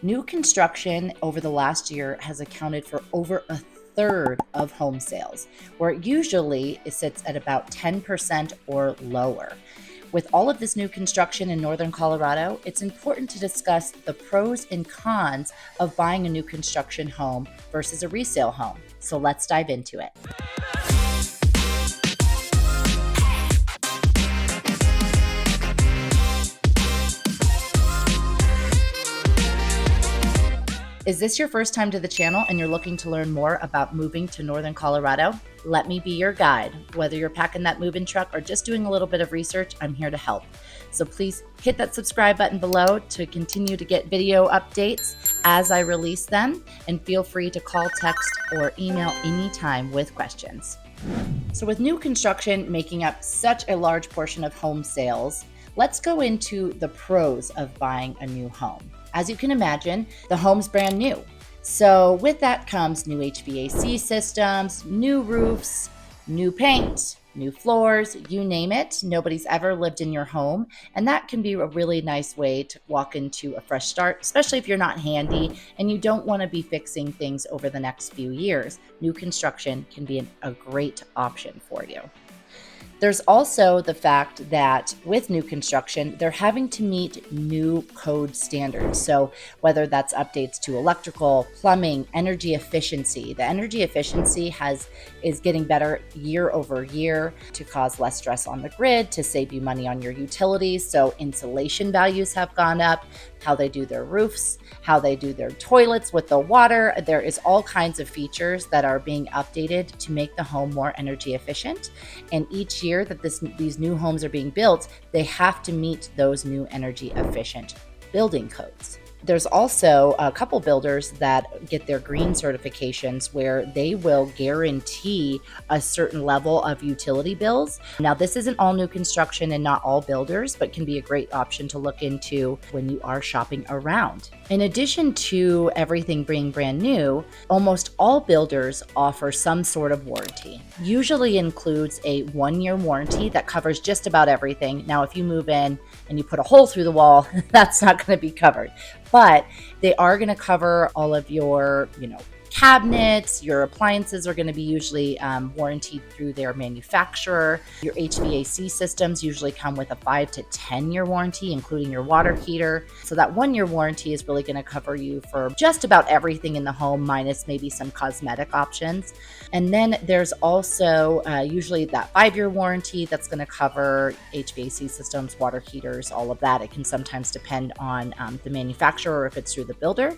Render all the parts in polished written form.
New construction over the last year has accounted for over a third of home sales, where usually it sits at about 10% or lower. With all of this new construction in northern Colorado, it's important to discuss the pros and cons of buying a new construction home versus a resale home. So let's dive into it. Is this your first time to the channel and you're looking to learn more about moving to northern Colorado? Let me be your guide. Whether you're packing that move-in truck or just doing a little bit of research, I'm here to help. So please hit that subscribe button below to continue to get video updates as I release them, and feel free to call, text, or email anytime with questions. So with new construction making up such a large portion of home sales, let's go into the pros of buying a new home. As you can imagine, the home's brand new. So with that comes new HVAC systems, new roofs, new paint, new floors, you name it. Nobody's ever lived in your home. And that can be a really nice way to walk into a fresh start, especially if you're not handy and you don't want to be fixing things over the next few years. New construction can be a great option for you. There's also the fact that with new construction, they're having to meet new code standards. So whether that's updates to electrical, plumbing, energy efficiency, the energy efficiency is getting better year over year to cause less stress on the grid, to save you money on your utilities. So insulation values have gone up, how they do their roofs, how they do their toilets with the water. There is all kinds of features that are being updated to make the home more energy efficient. And each year that these new homes are being built, they have to meet those new energy efficient building codes. There's also a couple builders that get their green certifications where they will guarantee a certain level of utility bills. Now, this isn't all new construction and not all builders, but can be a great option to look into when you are shopping around. In addition to everything being brand new, almost all builders offer some sort of warranty. Usually includes a 1-year warranty that covers just about everything. Now, if you move in and you put a hole through the wall, that's not going to be covered. But they are going to cover all of your, cabinets. Your appliances are going to be usually warranted through their manufacturer. Your HVAC systems usually come with a 5 to 10-year warranty, including your water heater. So that 1-year warranty is really going to cover you for just about everything in the home, minus maybe some cosmetic options. And then there's also usually that 5-year warranty that's going to cover HVAC systems, water heaters, all of that. It can sometimes depend on the manufacturer or if it's through the builder.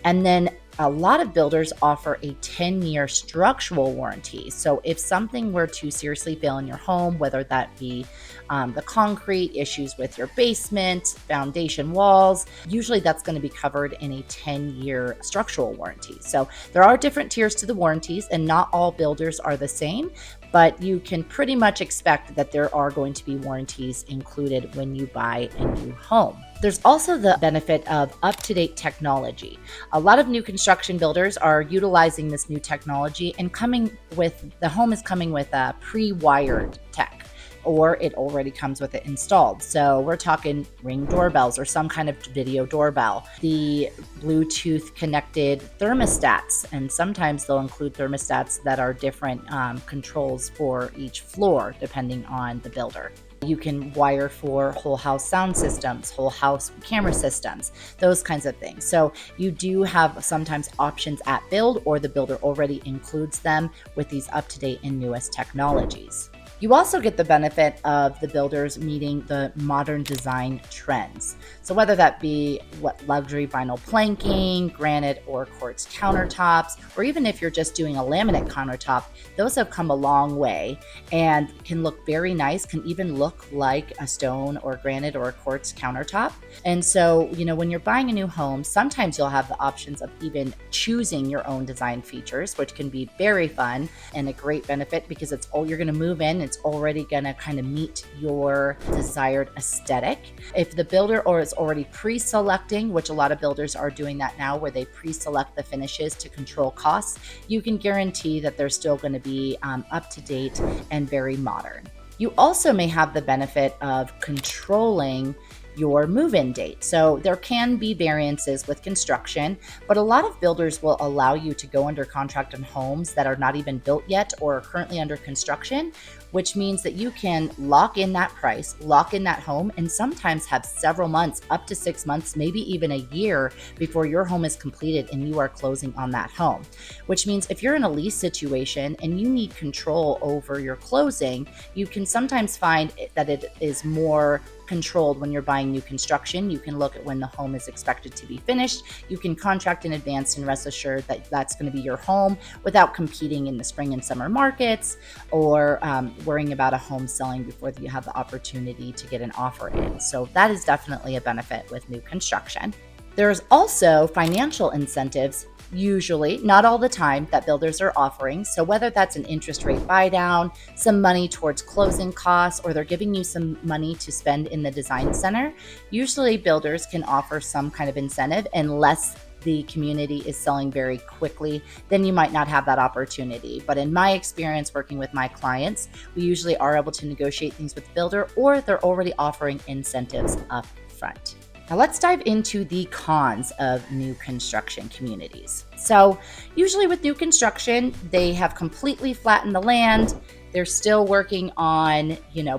And then a lot of builders offer a 10-year structural warranty. So if something were to seriously fail in your home, whether that be the concrete, issues with your basement, foundation walls, usually that's going to be covered in a 10-year structural warranty. So there are different tiers to the warranties, and not all builders are the same, but you can pretty much expect that there are going to be warranties included when you buy a new home. There's also the benefit of up-to-date technology. A lot of new construction builders are utilizing this new technology, and the home is coming with a pre-wired tech, or it already comes with it installed. So we're talking Ring doorbells or some kind of video doorbell, the Bluetooth connected thermostats, and sometimes they'll include thermostats that are different controls for each floor depending on the builder. You can wire for whole house sound systems, whole house camera systems, those kinds of things. So you do have sometimes options at build, or the builder already includes them with these up-to-date and newest technologies. You also get the benefit of the builders meeting the modern design trends. So whether that be luxury vinyl planking, granite or quartz countertops, or even if you're just doing a laminate countertop, those have come a long way and can look very nice, can even look like a stone or granite or a quartz countertop. And so, when you're buying a new home, sometimes you'll have the options of even choosing your own design features, which can be very fun and a great benefit because you're going to move in. It's already going to kind of meet your desired aesthetic. If the builder is already pre-selecting, which a lot of builders are doing that now, where they pre-select the finishes to control costs, you can guarantee that they're still going to be up to date and very modern. You also may have the benefit of controlling your move-in date. So there can be variances with construction, but a lot of builders will allow you to go under contract on homes that are not even built yet or are currently under construction, which means that you can lock in that price, lock in that home, and sometimes have several months, up to 6 months, maybe even a year before your home is completed and you are closing on that home. Which means if you're in a lease situation and you need control over your closing, you can sometimes find that it is more controlled when you're buying new construction. You can look at when the home is expected to be finished. You can contract in advance and rest assured that that's going to be your home without competing in the spring and summer markets or worrying about a home selling before you have the opportunity to get an offer in. So that is definitely a benefit with new construction. There's also financial incentives, usually, not all the time, that builders are offering. So whether that's an interest rate buy down, some money towards closing costs, or they're giving you some money to spend in the design center, usually builders can offer some kind of incentive unless the community is selling very quickly, then you might not have that opportunity. But in my experience working with my clients, we usually are able to negotiate things with the builder, or they're already offering incentives up front. Now let's dive into the cons of new construction communities. So usually with new construction, they have completely flattened the land. They're still working on,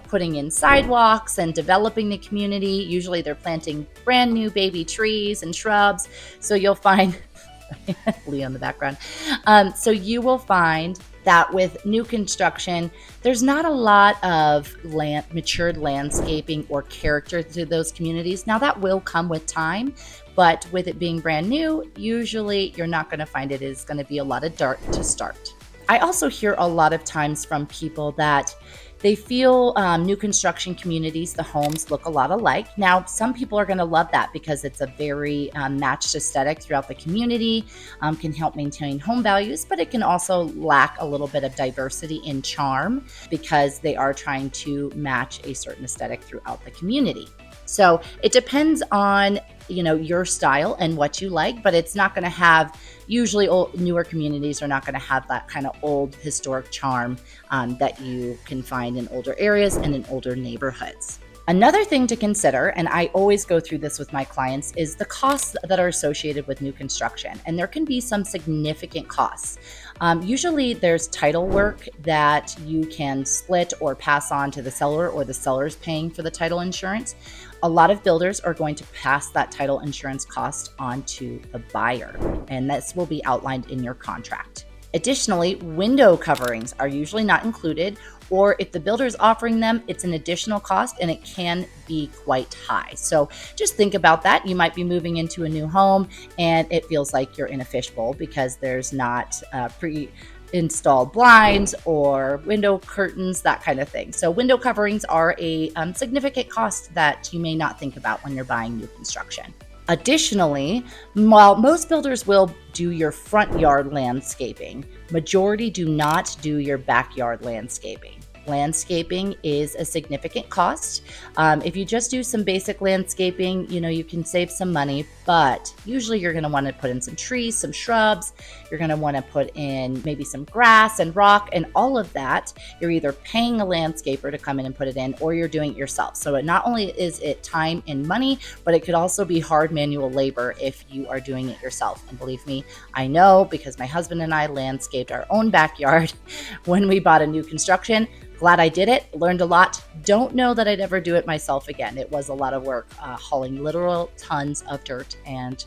putting in sidewalks and developing the community. Usually they're planting brand new baby trees and shrubs. So you'll find, Lee on the background. So you will find that with new construction, there's not a lot of matured landscaping or character to those communities. Now that will come with time, but with it being brand new, usually you're not going to find it is going to be a lot of dirt to start. I also hear a lot of times from people that they feel new construction communities, the homes look a lot alike. Now, some people are going to love that because it's a very matched aesthetic throughout the community, can help maintain home values, but it can also lack a little bit of diversity in charm because they are trying to match a certain aesthetic throughout the community. So it depends on your style and what you like, but it's not going to have, usually newer communities are not going to have that kind of old historic charm that you can find in older areas and in older neighborhoods. Another thing to consider, and I always go through this with my clients, is the costs that are associated with new construction. And there can be some significant costs. Usually there's title work that you can split or pass on to the seller, or the seller's paying for the title insurance. A lot of builders are going to pass that title insurance cost on to the buyer, and this will be outlined in your contract. Additionally, window coverings are usually not included, or if the builder is offering them, it's an additional cost and it can be quite high. So just think about that. You might be moving into a new home and it feels like you're in a fishbowl because there's not pre-installed blinds or window curtains, that kind of thing. So window coverings are a significant cost that you may not think about when you're buying new construction. Additionally, while most builders will do your front yard landscaping, majority do not do your backyard landscaping. Landscaping is a significant cost. If you just do some basic landscaping, you can save some money, but usually you're going to want to put in some trees, some shrubs. You're going to want to put in maybe some grass and rock, and all of that. You're either paying a landscaper to come in and put it in, or you're doing it yourself. So it not only is it time and money, but it could also be hard manual labor if you are doing it yourself. And believe me, I know, because my husband and I landscaped our own backyard when we bought a new construction. Glad I did it, learned a lot. Don't know that I'd ever do it myself again. It was a lot of work, hauling literal tons of dirt and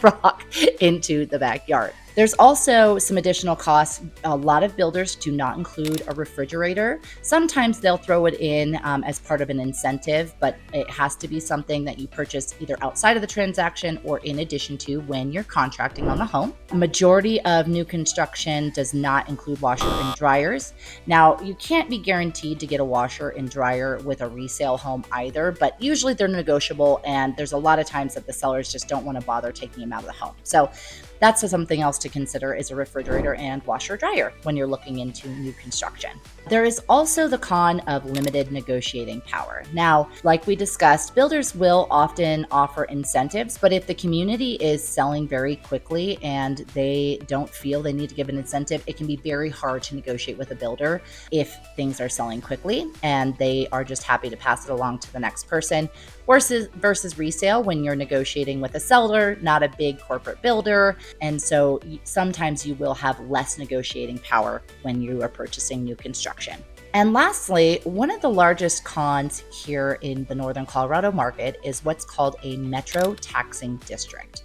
rock into the backyard. There's also some additional costs. A lot of builders do not include a refrigerator. Sometimes they'll throw it in as part of an incentive, but it has to be something that you purchase either outside of the transaction or in addition to when you're contracting on the home. A majority of new construction does not include washer and dryers. Now, you can't be guaranteed to get a washer and dryer with a resale home either, but usually they're negotiable, and there's a lot of times that the sellers just don't want to bother taking them out of the home. So that's something else to consider, is a refrigerator and washer dryer when you're looking into new construction. There is also the con of limited negotiating power. Now, like we discussed, builders will often offer incentives, but if the community is selling very quickly and they don't feel they need to give an incentive, it can be very hard to negotiate with a builder if things are selling quickly and they are just happy to pass it along to the next person. Versus resale, when you're negotiating with a seller, not a big corporate builder. And so sometimes you will have less negotiating power when you are purchasing new construction. And lastly, one of the largest cons here in the Northern Colorado market is what's called a metro taxing district.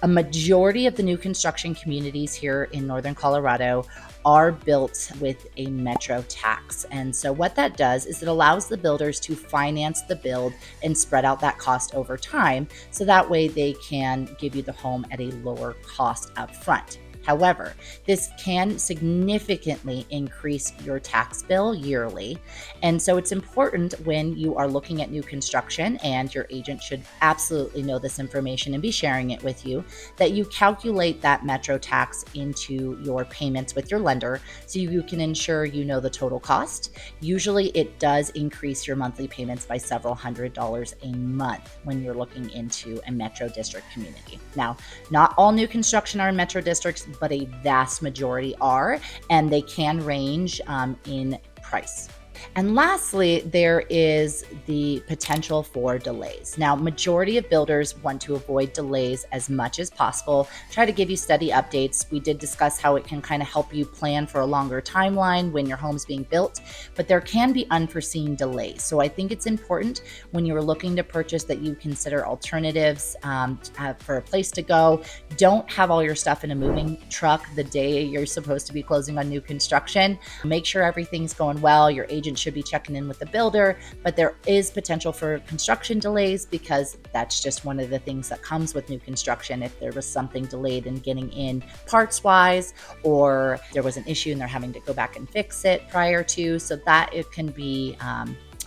A majority of the new construction communities here in Northern Colorado are built with a metro tax. And so what that does is it allows the builders to finance the build and spread out that cost over time. So that way they can give you the home at a lower cost up front. However, this can significantly increase your tax bill yearly. And so it's important when you are looking at new construction, and your agent should absolutely know this information and be sharing it with you, that you calculate that metro tax into your payments with your lender so you can ensure you know the total cost. Usually it does increase your monthly payments by several $100s a month when you're looking into a metro district community. Now, not all new construction are in metro districts, but a vast majority are, and they can range in price. And lastly, there is the potential for delays. Now, majority of builders want to avoid delays as much as possible, try to give you steady updates. We did discuss how it can kind of help you plan for a longer timeline when your home's being built, but there can be unforeseen delays. So I think it's important when you're looking to purchase that you consider alternatives for a place to go. Don't have all your stuff in a moving truck the day you're supposed to be closing on new construction. Make sure everything's going well. Your agent should be checking in with the builder, but there is potential for construction delays because that's just one of the things that comes with new construction. If there was something delayed in getting in parts wise, or there was an issue and they're having to go back and fix it prior to, so that it can be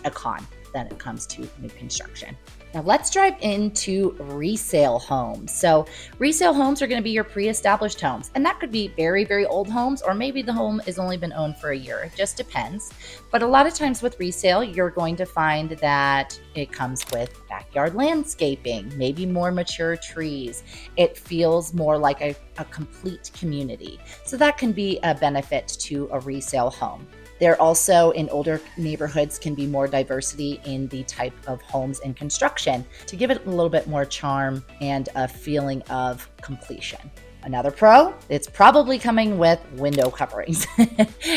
a con when it comes to new construction. Now let's dive into resale homes. So resale homes are going to be your pre-established homes, and that could be very, very old homes, or maybe the home has only been owned for a year. It just depends. But a lot of times with resale, you're going to find that it comes with backyard landscaping, maybe more mature trees. It feels more like a complete community. So that can be a benefit to a resale home. There also, in older neighborhoods, can be more diversity in the type of homes and construction to give it a little bit more charm and a feeling of completion. Another pro, it's probably coming with window coverings.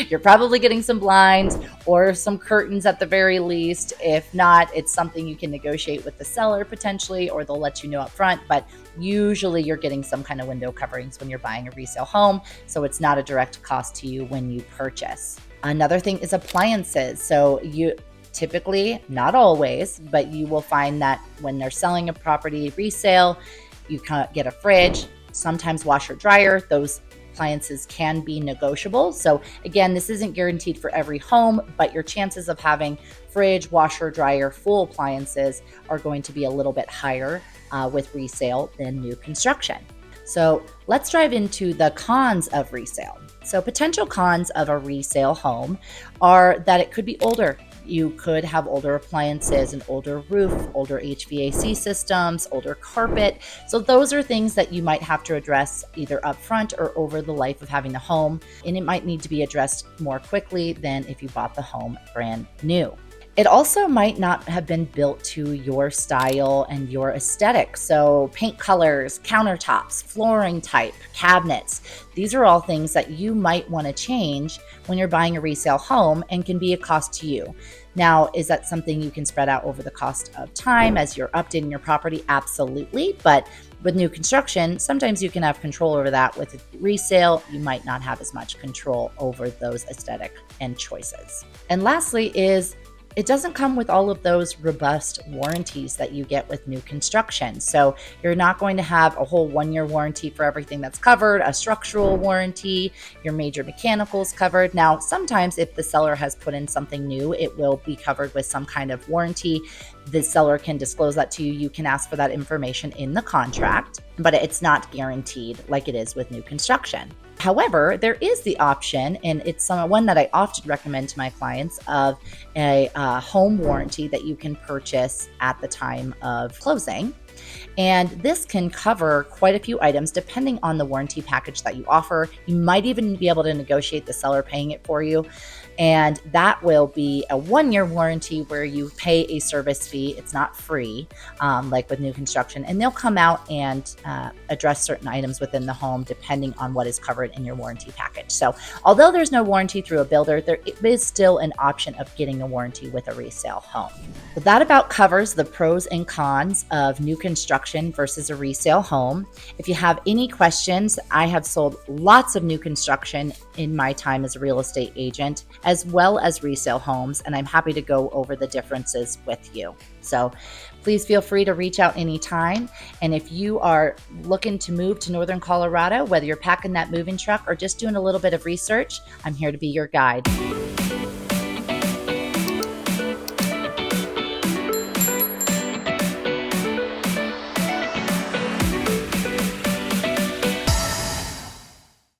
You're probably getting some blinds or some curtains at the very least. If not, it's something you can negotiate with the seller potentially, or they'll let you know up front. But usually you're getting some kind of window coverings when you're buying a resale home, so it's not a direct cost to you when you purchase. Another thing is appliances. So you typically, not always, but you will find that when they're selling a property resale, you get a fridge, sometimes washer dryer. Those appliances can be negotiable. So again, this isn't guaranteed for every home, but your chances of having fridge, washer dryer, full appliances are going to be a little bit higher with resale than new construction. So let's dive into the cons of resale. So potential cons of a resale home are that it could be older. You could have older appliances, an older roof, older HVAC systems, older carpet. So those are things that you might have to address either upfront or over the life of having the home. And it might need to be addressed more quickly than if you bought the home brand new. It also might not have been built to your style and your aesthetic. So paint colors, countertops, flooring type, cabinets, these are all things that you might want to change when you're buying a resale home and can be a cost to you. Now, is that something you can spread out over the cost of time as you're updating your property? Absolutely. But with new construction, sometimes you can have control over that. With resale, you might not have as much control over those aesthetic and choices. And lastly is it doesn't come with all of those robust warranties that you get with new construction. So you're not going to have a whole 1-year warranty for everything that's covered, a structural warranty, your major mechanicals covered. Now, sometimes if the seller has put in something new, it will be covered with some kind of warranty. The seller can disclose that to you. You can ask for that information in the contract, but it's not guaranteed like it is with new construction. However, there is the option, and it's one that I often recommend to my clients, of a home warranty that you can purchase at the time of closing. And this can cover quite a few items depending on the warranty package that you offer. You might even be able to negotiate the seller paying it for you. And that will be a 1-year warranty where you pay a service fee. It's not free, like with new construction. And they'll come out and address certain items within the home depending on what is covered in your warranty package. So although there's no warranty through a builder, there is still an option of getting a warranty with a resale home. So that about covers the pros and cons of new construction versus a resale home. If you have any questions, I have sold lots of new construction in my time as a real estate agent, as well as resale homes, and I'm happy to go over the differences with you. So please feel free to reach out anytime. And if you are looking to move to Northern Colorado, whether you're packing that moving truck or just doing a little bit of research, I'm here to be your guide.